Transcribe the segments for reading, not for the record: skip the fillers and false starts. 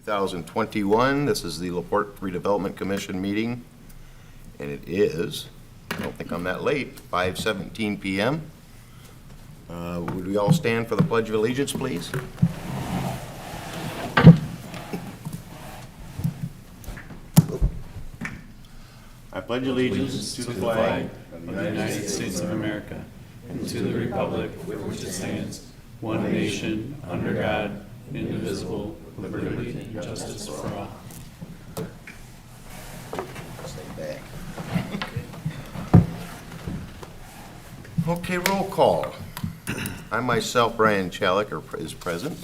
2021. This is the LaPorte Redevelopment Commission meeting, and it is, I don't think I'm that late, 5:17 p.m. Would we all stand for the Pledge of Allegiance, please? I pledge allegiance to the flag of the United States of America and to the republic for which it stands, one nation, under God, indivisible, with liberty and justice for all. Stay back. Okay, roll call. I myself, Brian Chalik, is present.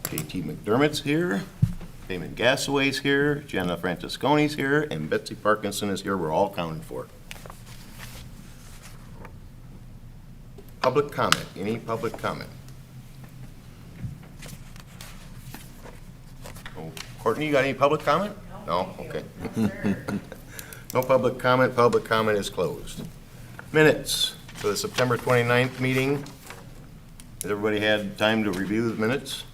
JT McDermott's here. Damon Gassaway's here. Jenna Francisconi's here. And Betsy Parkinson is here. We're all counted for. Public comment. Any public comment? Oh, Courtney, you got any public comment? No? Okay. No public comment. Public comment is closed. Minutes for the September 29th meeting. Has everybody had time to review the minutes?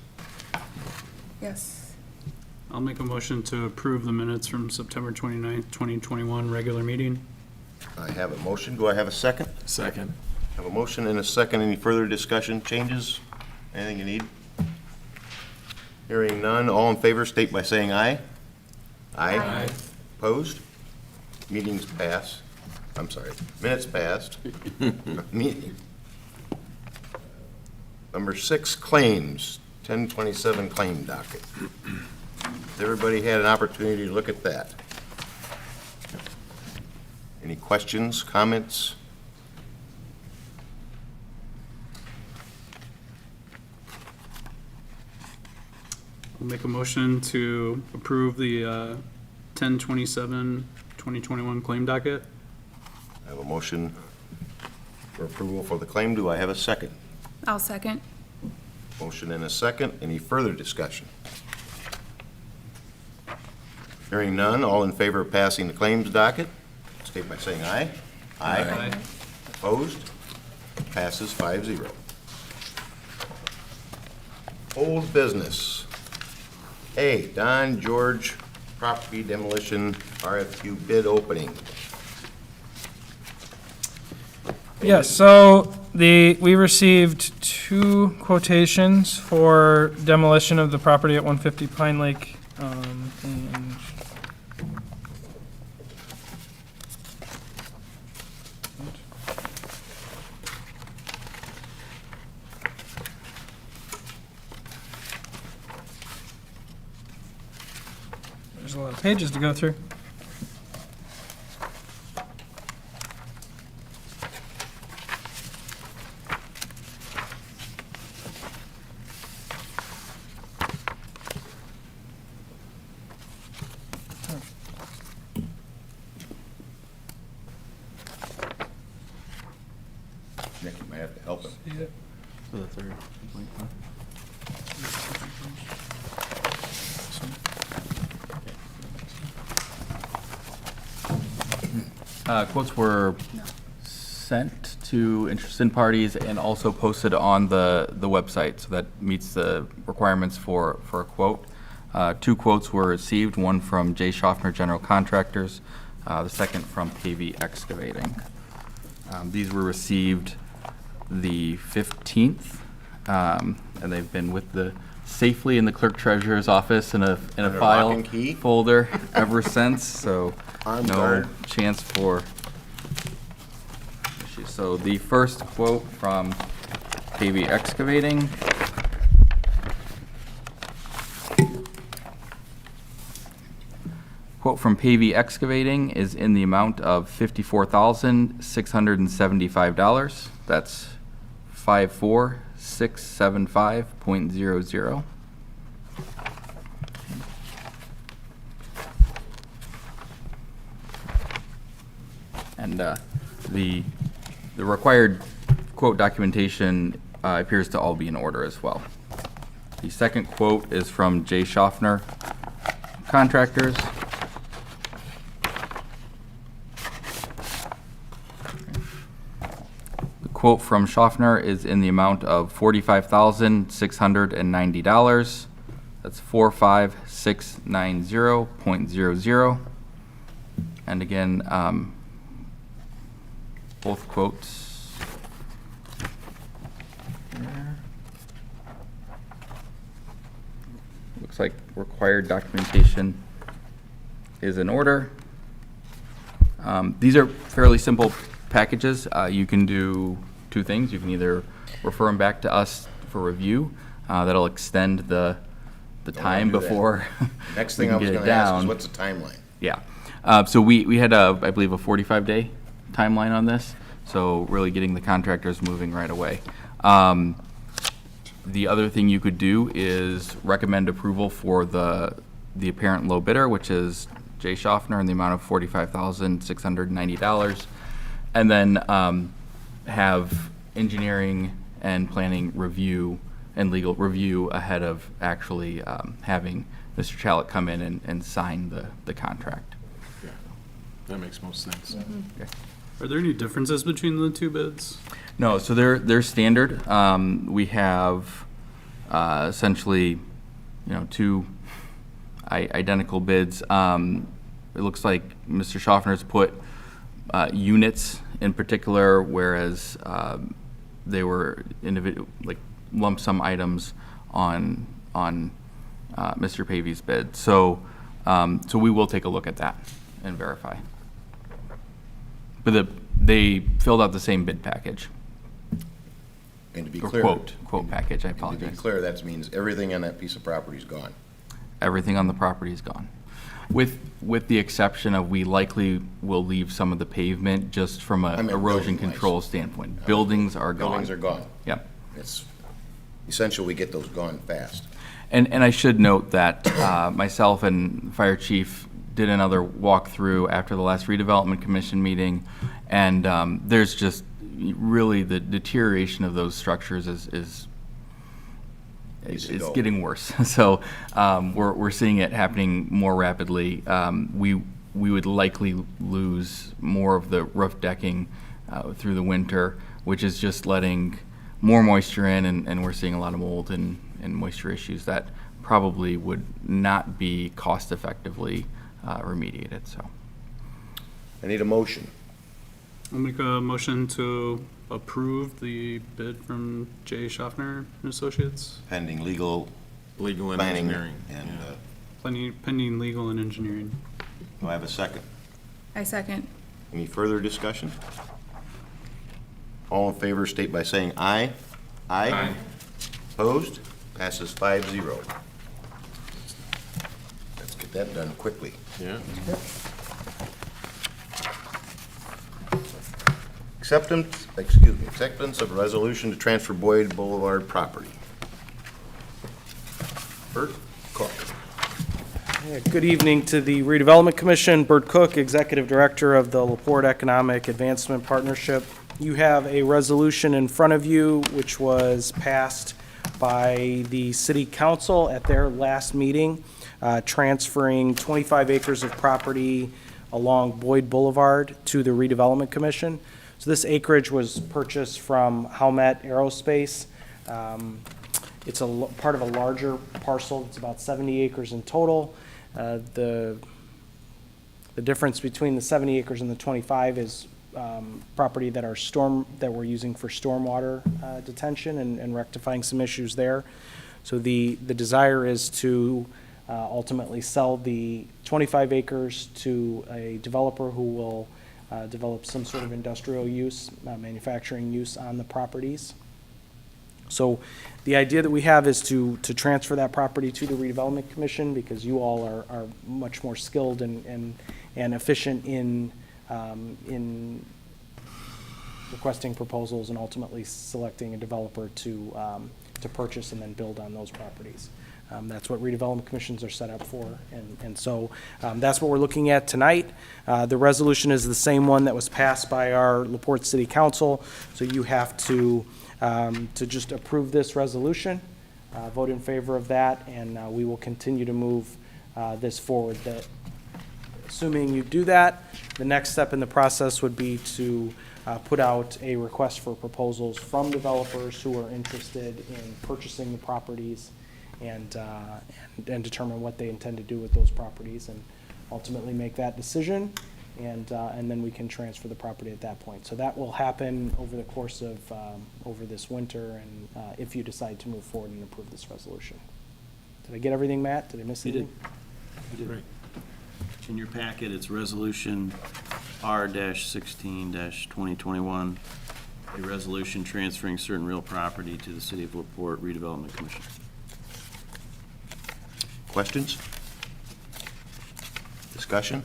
Yes. I'll make a motion to approve the minutes from September 29th, 2021 regular meeting. I have a motion. Do I have a second? Second. I have a motion and a second. Any further discussion, changes? Anything you need? Hearing none. All in favor state by saying aye. Aye. Opposed? Meetings pass. I'm sorry. Minutes passed. Meeting. Number 6, claims. 1027 claim docket. Everybody had an opportunity to look at that. Any questions, comments? I'll make a motion to approve the 10/27/2021 claim docket. I have a motion for approval for the claim. Do I have a second? I'll second. Motion and a second. Any further discussion? Hearing none. All in favor of passing the claims docket, state by saying aye. Aye. Opposed? Passes 5-0. Old business. A, Don George property demolition RFQ bid opening. Yes, so we received 2 quotations for demolition of the property at 150 Pine Lake. And there's a lot of pages to go through. Nick, you might have to help him. For the third. Quotes were sent to interested parties and also posted on the website, so that meets the requirements for a quote. 2 quotes were received, one from J. Schaffner General Contractors, the second from KV Excavating. These were received the 15th, and they've been safely in the clerk treasurer's office in a Under file lock and key? folder ever since, so On no guard. chance for issues. So the first quote from KV Excavating. Quote from Pavey Excavating is in the amount of $54,675. That's 54675.00. And the required quote documentation appears to all be in order as well. The second quote is from J. Schaffner Contractors. Quote from Schaffner is in the amount of $45,690. That's 45690.00. And again, both quotes. There. Looks like required documentation is in order. These are fairly simple packages. You can do two things. You can either refer them back to us for review. That'll extend the time do that. before Next we thing I can was get it gonna ask is, down. what's the timeline? Yeah. So we had I believe, a 45-day timeline on this. So really getting the contractors moving right away. The other thing you could do is recommend approval for the apparent low bidder, which is Jay Schaffner, in the amount of $45,690. And then have engineering and planning review and legal review ahead of actually having Mr. Chalet come in and sign the contract. Yeah, that makes most sense. Okay. Are there any differences between the two bids? No, so they're standard. We have essentially, two identical bids. It looks like Mr. Schaffner's put units in particular, whereas they were individual, like lump sum items on Mr. Pavy's bid. So we will take a look at that and verify. But they filled out the same bid package. And to be Or clear. quote package, I To be apologize. clear, that means everything on that piece of property is gone. Everything on the property is gone. With the exception of, we likely will leave some of the pavement just from a I mean, erosion building-wise. control standpoint. Buildings are gone. Buildings are gone. Yep. It's essential we get those gone fast. And I should note that myself and Fire Chief did another walkthrough after the last Redevelopment Commission meeting, and there's just really the deterioration of those structures is Needs to it's go. getting worse. So we're seeing it happening more rapidly. We would likely lose more of the roof decking through the winter, which is just letting more moisture in, and we're seeing a lot of mold and moisture issues that probably would not be cost effectively remediated. So I need a motion. I'll make a motion to approve the bid from Jay Schaffner and Associates, Pending legal Legal and planning. engineering. And pending legal and engineering. do I have a second? I second. Any further discussion? All in favor state by saying aye. Aye. Opposed? Passes 5-0. Let's get that done quickly. Yeah. Acceptance of resolution to transfer Boyd Boulevard property. Bert Cook. Yeah, good evening to the Redevelopment Commission. Bert Cook, Executive Director of the LaPorte Economic Advancement Partnership. You have a resolution in front of you which was passed by the City Council at their last meeting, transferring 25 acres of property along Boyd Boulevard to the Redevelopment Commission. So this acreage was purchased from Howmet Aerospace. It's part of a larger parcel. It's about 70 acres in total. The difference between the 70 acres and the 25 is property that we're using for stormwater detention and rectifying some issues there. So the desire is to ultimately sell the 25 acres to a developer who will develop some sort of industrial use, manufacturing use on the properties. So the idea that we have is to transfer that property to the Redevelopment Commission, because you all are much more skilled and efficient in requesting proposals and ultimately selecting a developer to purchase and then build on those properties. That's what redevelopment commissions are set up for, and so that's what we're looking at tonight. The resolution is the same one that was passed by our LaPorte City Council, so you have to just approve this resolution, vote in favor of that, and we will continue to move this forward. Assuming you do that, the next step in the process would be to put out a request for proposals from developers who are interested in purchasing the properties and determine what they intend to do with those properties and ultimately make that decision. And then we can transfer the property at that point. So that will happen over the course of, over this winter, and if you decide to move forward and approve this resolution. Did I get everything, Matt? Did I miss You did. anything? Right. In your packet, it's Resolution R-16-2021, a resolution transferring certain real property to the City of LaPorte Redevelopment Commission. Questions? Discussion?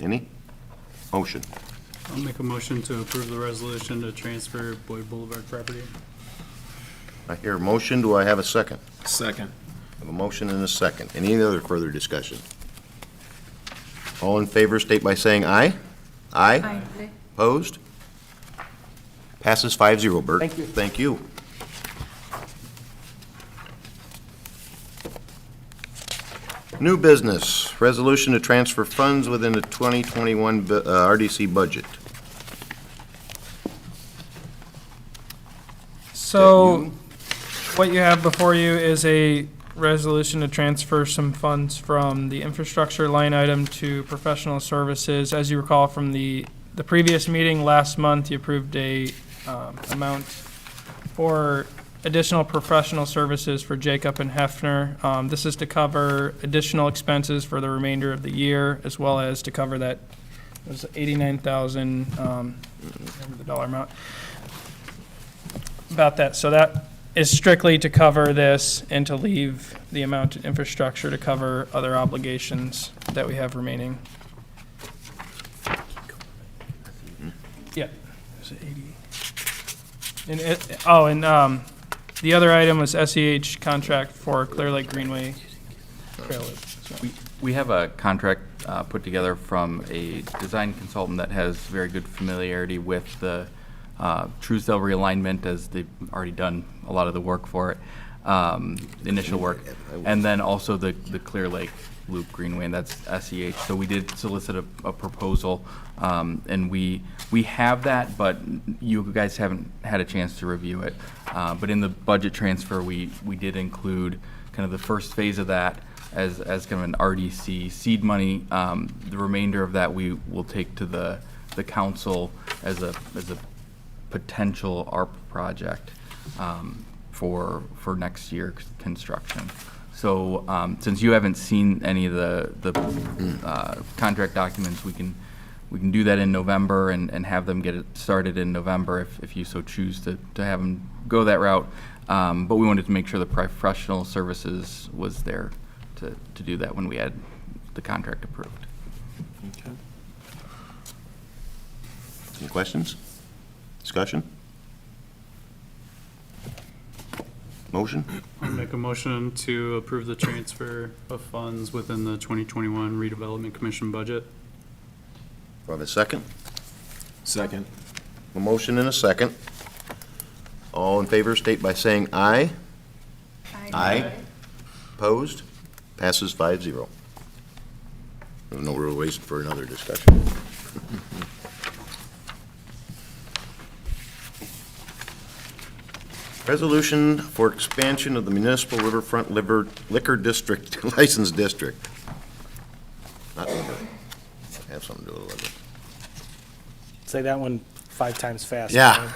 Any? Motion. I'll make a motion to approve the resolution to transfer Boyd Boulevard property. I hear a motion. Do I have a second? Second. I have a motion and a second. Any other further discussion? All in favor, state by saying aye. Aye. Opposed? Passes 5-0, Bert. Thank you. Thank you. New business, resolution to transfer funds within the 2021 RDC budget. So, what you have before you is a resolution to transfer some funds from the infrastructure line item to professional services. As you recall from the previous meeting last month, you approved a amount for additional professional services for Jacob and Hefner. This is to cover additional expenses for the remainder of the year, as well as to cover that, it was 89,000, remember the dollar amount. About that, so that is strictly to cover this and to leave the amount of infrastructure to cover other obligations that we have remaining. Yeah. Is it 80? The other item was SEH contract for Clear Lake Greenway Trail Loop. So- We have a contract put together from a design consultant that has very good familiarity with the Truesdale realignment, as they've already done a lot of the work for it, the initial work, and then also the Clear Lake Loop Greenway, and that's SEH. So we did solicit a proposal, and we have that, but you guys haven't had a chance to review it. But in the budget transfer, we did include kind of the first phase of that as kind of an RDC seed money. The remainder of that we will take to the council as a potential ARP project for next year's construction. So since you haven't seen any of the contract documents, we can do that in November and have them get it started in November if you so choose to have them go that route. But we wanted to make sure the professional services was there to do that when we had the contract approved. Okay. Any questions? Discussion? Motion? I'll make a motion to approve the transfer of funds within the 2021 Redevelopment Commission budget. Do I have a second? Second. A motion and a second. All in favor, state by saying aye. Aye. Opposed? Passes 5-0. There's no real reason for another discussion. Resolution for expansion of the municipal riverfront liquor district, license district. Not liver. Have something to do with liver. Say that one 5 times fast. Yeah.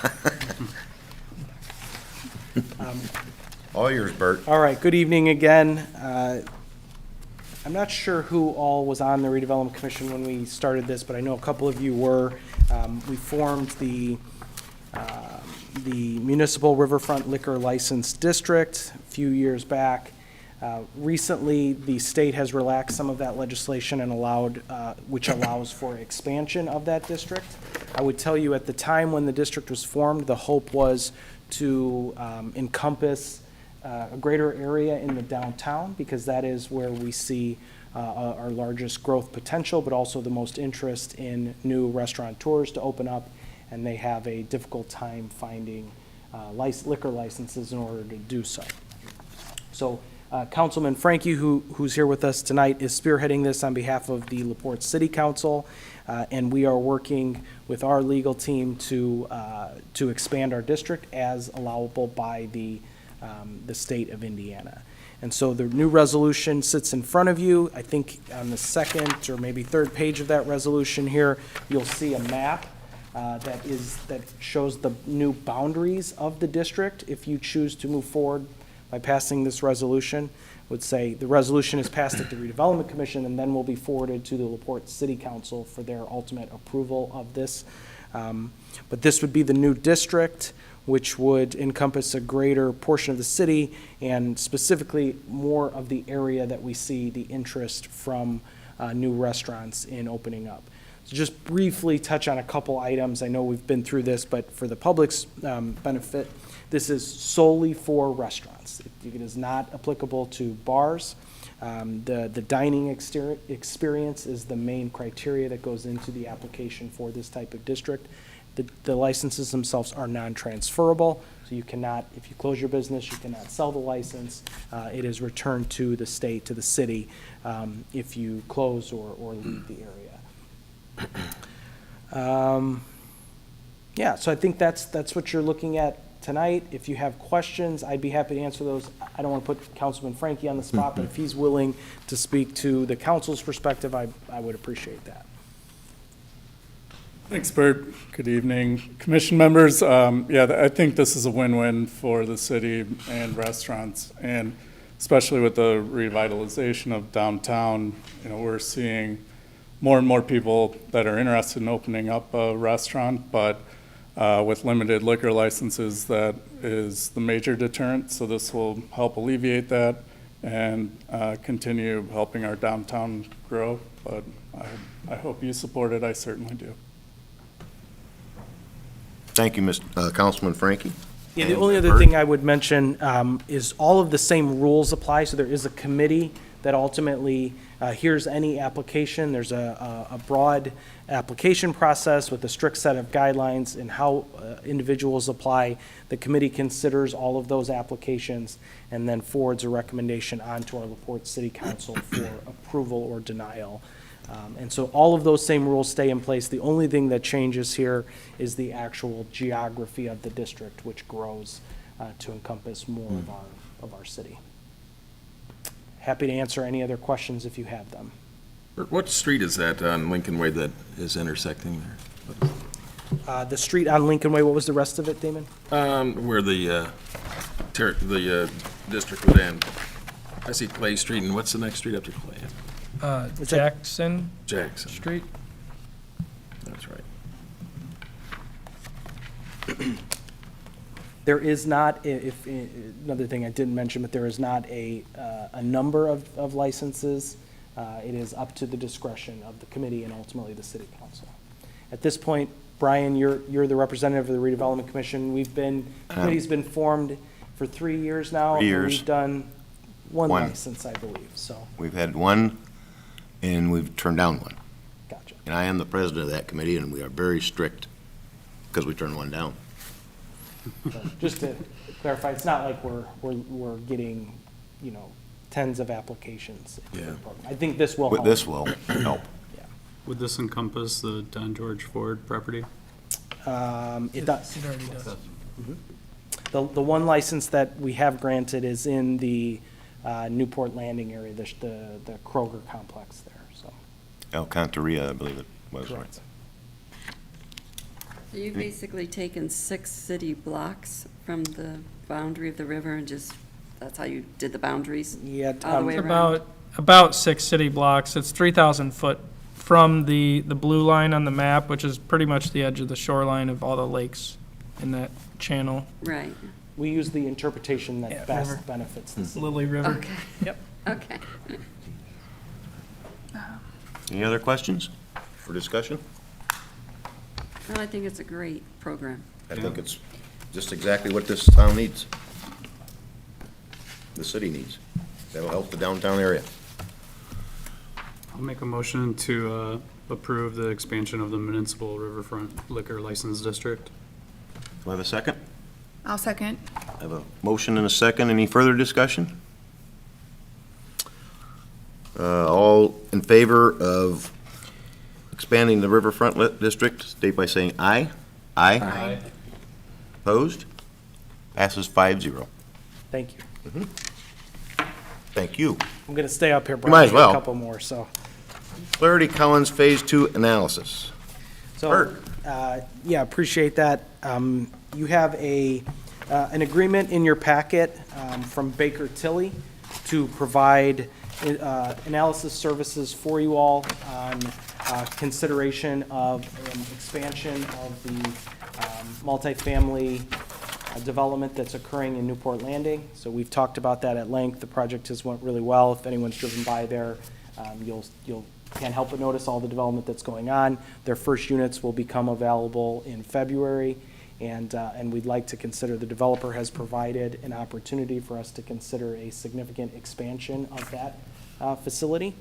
All yours, Bert. All right, good evening again. I'm not sure who all was on the redevelopment commission when we started this, but I know a couple of you were. We formed the municipal riverfront liquor license district a few years back. Recently, the state has relaxed some of that legislation and which allows for expansion of that district. I would tell you at the time when the district was formed, the hope was to encompass a greater area in the downtown, because that is where we see our largest growth potential, but also the most interest in new restaurateurs to open up, and they have a difficult time finding liquor licenses in order to do so. So Councilman Frankie, who's here with us tonight, is spearheading this on behalf of the LaPorte City Council, and we are working with our legal team to expand our district as allowable by the the state of Indiana. And so the new resolution sits in front of you. I think on the second or maybe third page of that resolution here, you'll see a map that shows the new boundaries of the district. If you choose to move forward by passing this resolution, would say the resolution is passed at the Redevelopment Commission and then will be forwarded to the LaPorte City Council for their ultimate approval of this. But this would be the new district, which would encompass a greater portion of the city and specifically more of the area that we see the interest from new restaurants in opening up. So just briefly touch on a couple items. I know we've been through this, but for the public's benefit, this is solely for restaurants. It is not applicable to bars. The dining experience is the main criteria that goes into the application for this type of district. The licenses themselves are non-transferable, so you cannot, if you close your business, you cannot sell the license. It is returned to the state, to the city, if you close or leave the area. Yeah, so I think that's what you're looking at tonight. If you have questions, I'd be happy to answer those. I don't want to put Councilman Frankie on the spot, but if he's willing to speak to the council's perspective, I would appreciate that. Thanks, Bert. Good evening, commission members. I think this is a win-win for the city and restaurants, and especially with the revitalization of downtown. We're seeing more and more people that are interested in opening up a restaurant, but with limited liquor licenses, that is the major deterrent. So this will help alleviate that and continue helping our downtown grow. But I hope you support it. I certainly do. Thank you, Councilman Frankie. Yeah, the only other thing I would mention is all of the same rules apply. So there is a committee that ultimately hears any application. There's a broad application process with a strict set of guidelines in how individuals apply. The committee considers all of those applications and then forwards a recommendation on to our LaPorte City Council for approval or denial. And so all of those same rules stay in place. The only thing that changes here is the actual geography of the district, which grows to encompass more of our city. Happy to answer any other questions if you have them. What street is that on Lincoln Way that is intersecting there? The street on Lincoln Way, what was the rest of it, Damon? Where the district would end. I see Clay Street, and what's the next street after Clay? Jackson Jackson. Street. That's right. There is not, another thing I didn't mention, but there is not a number of licenses. It is up to the discretion of the committee and ultimately the city council. At this point, Brian, you're the representative of the Redevelopment Commission. Committee's been formed for 3 years now. 3 years. And we've done one One. license, I believe, so, We've had one, and we've turned down one. gotcha. And I am the president of that committee, and we are very strict because we turned one down. So, just to clarify, it's not like we're getting, tens of applications. for the Yeah. program. I think this will help. This will help. Would this encompass the Don George Ford property? It does. It already does. The one license that we have granted is in the Newport Landing area, the Kroger complex there, so. El Cantaria, I believe it was. Correct. So you've basically taken 6 city blocks from the boundary of the river and that's how you did the boundaries? Yeah, All the way It's around? about 6 city blocks. It's 3,000 foot from the blue line on the map, which is pretty much the edge of the shoreline of all the lakes in that channel. Right, we use the interpretation that Yeah, best river. benefits the city. Lily River. okay. Yep. Okay. Any other questions for discussion? Well, I think it's a great program. I think it's just exactly what this town needs. The city needs. That'll help the downtown area. I'll make a motion to approve the expansion of the municipal riverfront liquor license district. Do I have a second? I'll second. I have a motion and a second. Any further discussion? All in favor of expanding the riverfront district, state by saying aye. Aye. Aye. Opposed? Passes 5-0. Thank you. Thank you. I'm going to stay up here, Brian. might as well. A couple more, so. Flaherty Collins Phase 2 analysis. So, Bert. yeah, appreciate that. You have an agreement in your packet from Baker Tilly to provide analysis services for you all on consideration of an expansion of the multifamily development that's occurring in Newport Landing. So we've talked about that at length. The project has went really well. If anyone's driven by there, you'll can't help but notice all the development that's going on. Their first units will become available in February, and we'd like to consider, the developer has provided an opportunity for us to consider a significant expansion of that facility.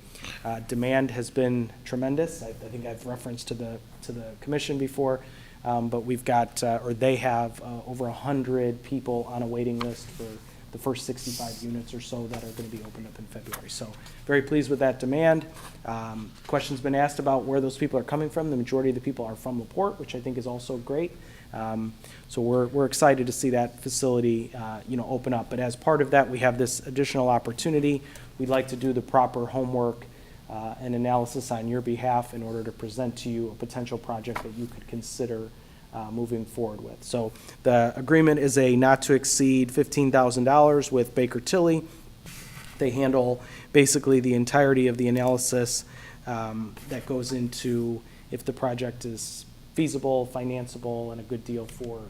Demand has been tremendous. I think I've referenced to the commission before, but we've got, or they have over 100 people on a waiting list for the first 65 units or so that are going to be opened up in February. So very pleased with that demand. Questions been asked about where those people are coming from. The majority of the people are from LaPorte, which I think is also great. So we're excited to see that facility, open up. But as part of that, we have this additional opportunity. We'd like to do the proper homework and analysis on your behalf in order to present to you a potential project that you could consider moving forward with. So the agreement is a not to exceed $15,000 with Baker Tilly. They handle basically the entirety of the analysis that goes into if the project is feasible, financeable, and a good deal for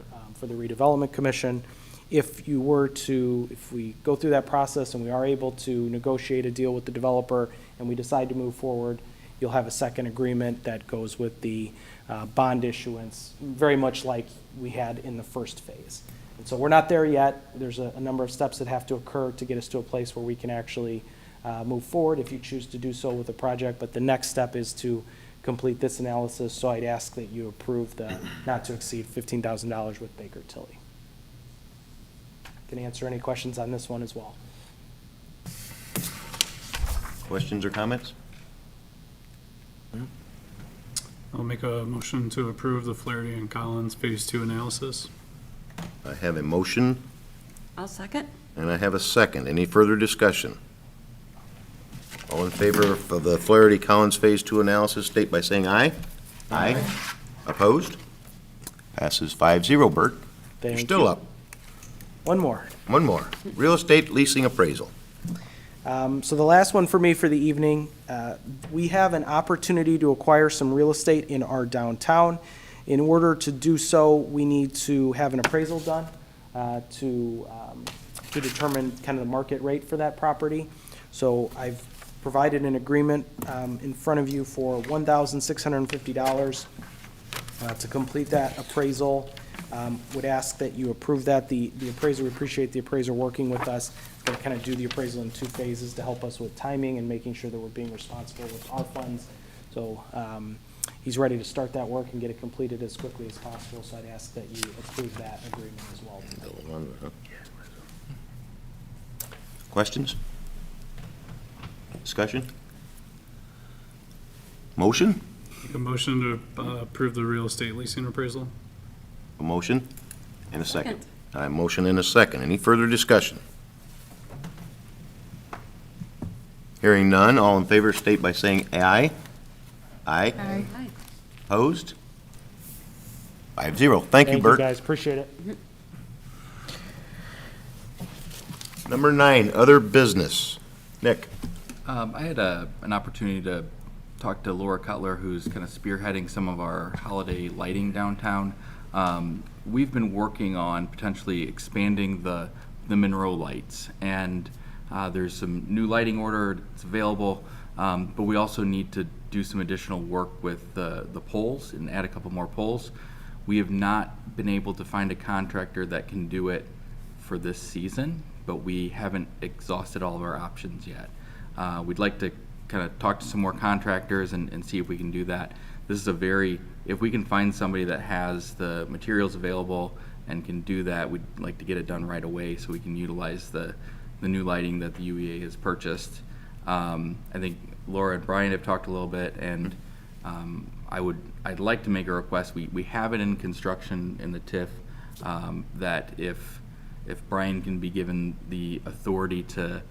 the Redevelopment Commission. If we go through that process and we are able to negotiate a deal with the developer and we decide to move forward, you'll have a second agreement that goes with the bond issuance, very much like we had in the first phase. And so we're not there yet. There's a number of steps that have to occur to get us to a place where we can actually move forward if you choose to do so with the project. But the next step is to complete this analysis, so I'd ask that you approve the not to exceed $15,000 with Baker Tilly. Can answer any questions on this one as well. Questions or comments? I'll make a motion to approve the Flaherty and Collins Phase 2 analysis. I have a motion I'll second. and I have a second. Any further discussion? All in favor of the Flaherty Collins Phase 2 analysis, state by saying aye. Aye. Opposed? Passes 5-0, Bert. You're Thank still you. up. One more. One more. Real estate leasing appraisal. So the last one for me for the evening, we have an opportunity to acquire some real estate in our downtown. In order to do so, we need to have an appraisal done to determine kind of the market rate for that property. So I've provided an agreement in front of you for $1,650 to complete that appraisal. Would ask that you approve that. The appraiser, we appreciate the appraiser working with us. Going to kind of do the appraisal in two phases to help us with timing and making sure that we're being responsible with our funds. So he's ready to start that work and get it completed as quickly as possible. So I'd ask that you approve that agreement as well. Questions? Discussion? Motion? Make a motion to approve the real estate leasing appraisal. A motion and a second. A motion and a second. Any further discussion? Hearing none, all in favor state by saying aye. Aye. Aye. Aye. Opposed? 5-0. Thank you, Bert. Guys, appreciate it. Number 9, other business. Nick? I had an opportunity to talk to Laura Cutler, who's kind of spearheading some of our holiday lighting downtown. We've been working on potentially expanding the Monroe lights, and there's some new lighting order that's available, but we also need to do some additional work with the poles and add a couple more poles. We have not been able to find a contractor that can do it for this season, but we haven't exhausted all of our options yet. We'd like to kind of talk to some more contractors and see if we can do that. This is if we can find somebody that has the materials available and can do that, we'd like to get it done right away so we can utilize the new lighting that the UEA has purchased. I think Laura and Brian have talked a little bit, and I'd like to make a request. We have it in construction in the TIF that if if Brian can be given the authority to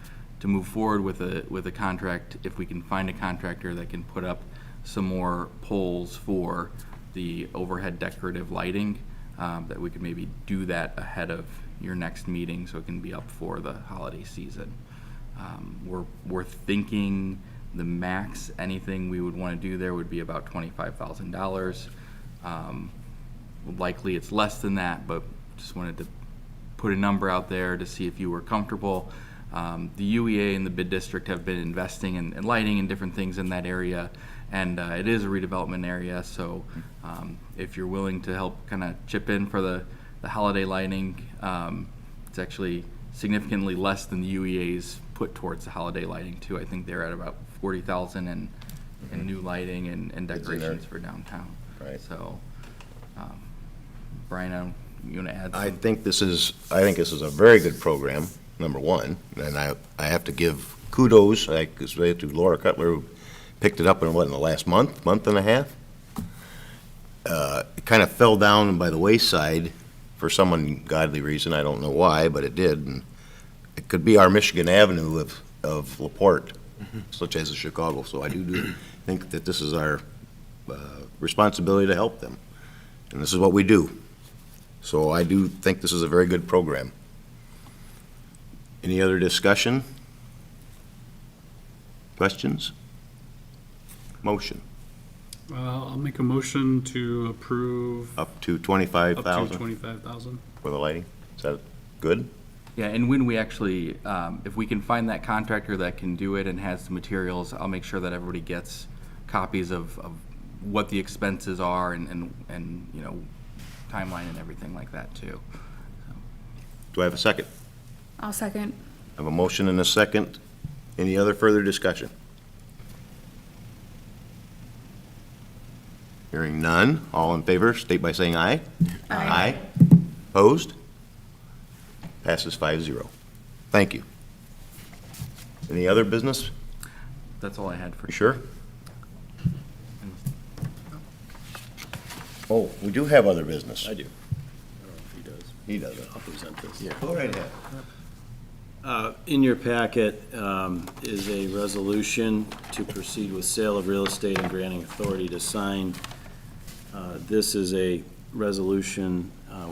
move forward with a contract, if we can find a contractor that can put up some more poles for the overhead decorative lighting, that we could maybe do that ahead of your next meeting so it can be up for the holiday season. We're thinking the max anything we would want to do there would be about $25,000. Likely it's less than that, but just wanted to put a number out there to see if you were comfortable. The UEA and the bid district have been investing in lighting and different things in that area, and it is a redevelopment area, so if you're willing to help kind of chip in for the holiday lighting, it's actually significantly less than the UEA's put towards the holiday lighting too. I think they're at about 40,000 in new lighting and decorations for downtown. Right. So, Brian, you want to add? I think this is a very good program, number one, and I have to give kudos, to Laura Cutler, who picked it up in the last month and a half. It kind of fell down by the wayside for some ungodly reason, I don't know why, but it did, and it could be our Michigan Avenue of LaPorte, such as in Chicago, so I do think that this is our responsibility to help them, and this is what we do. So I do think this is a very good program. Any other discussion? Questions? Motion, I'll make a motion to approve up to up to 25,000 25,000. for the lighting. Is that good? Yeah, and when we actually, if we can find that contractor that can do it and has the materials, I'll make sure that everybody gets copies of what the expenses are and you know, timeline and everything like that too. Do I have a second? I'll second. I have a motion and a second. Any other further discussion? Hearing none. All in favor, state by saying aye. Aye. Opposed? Passes 5-0. Thank you. Any other business? That's all I had for You sure? Oh, we do have other business. I do. I don't know if he does. He doesn't. I'll present this. Yeah. Go right ahead. In your packet is a resolution to proceed with sale of real estate and granting authority to sign. This is a resolution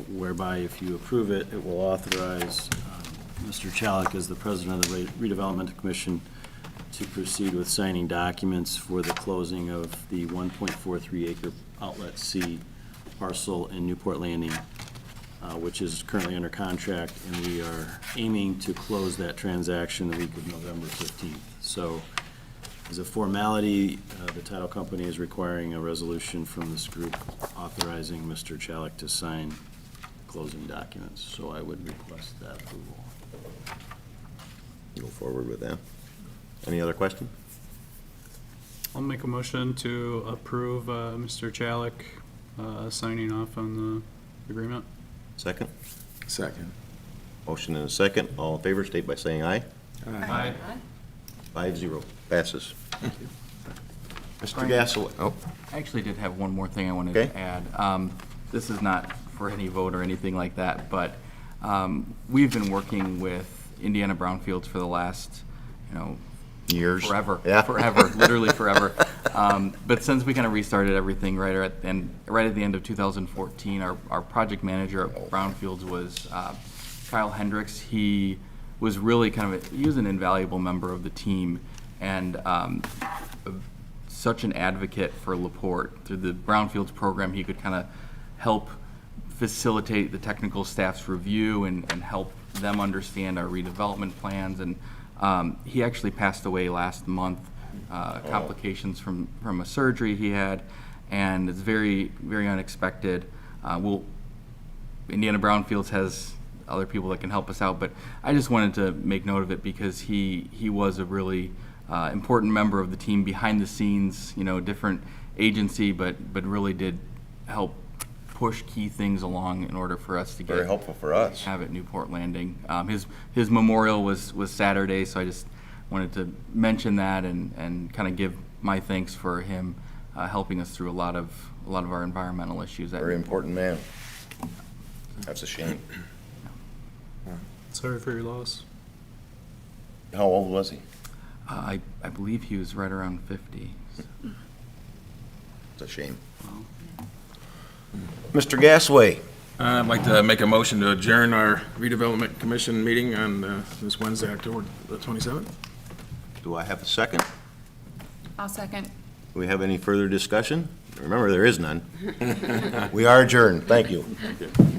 whereby if you approve it, it will authorize Mr. Chalik as the president of the Redevelopment Commission to proceed with signing documents for the closing of the 1.43 acre Outlet C parcel in Newport Landing, which is currently under contract, and we are aiming to close that transaction the week of November 15th. So as a formality, the title company is requiring a resolution from this group authorizing Mr. Chalik to sign closing documents. So I would request that approval. Go forward with that. Any other question? I'll make a motion to approve Mr. Chalik signing off on the agreement. Second? Second. Motion and a second. All in favor, state by saying aye. Aye. 5-0. Passes. Mr. Gassel, oh, I actually did have one more thing I wanted Okay. to add. This is not for any vote or anything like that, but we've been working with Indiana Brownfields for the last, years. forever. Yeah. Forever, literally forever. But since we kind of restarted everything right at the end of 2014, our project manager at Brownfields was Kyle Hendricks. He was really he was an invaluable member of the team, and such an advocate for LaPorte. Through the Brownfields program, he could kind of help facilitate the technical staff's review and help them understand our redevelopment plans. And he actually passed away last month, complications from a surgery he had, and it's very, very unexpected. Indiana Brownfields has other people that can help us out, but I just wanted to make note of it because he was a really important member of the team behind the scenes, different agency, but really did help push key things along in order for us to get Very helpful for us. have at Newport Landing. His memorial was Saturday, so I just wanted to mention that and kind of give my thanks for him helping us through a lot of our environmental issues. Very important man. That's a shame. Sorry for your loss. How old was he? I believe he was right around 50. It's a shame. Mr. Gasway, I'd like to make a motion to adjourn our redevelopment commission meeting on this Wednesday, October the 27th. do I have a second? I'll second. Do we have any further discussion? Remember, there is none. We are adjourned. Thank you. Thank you.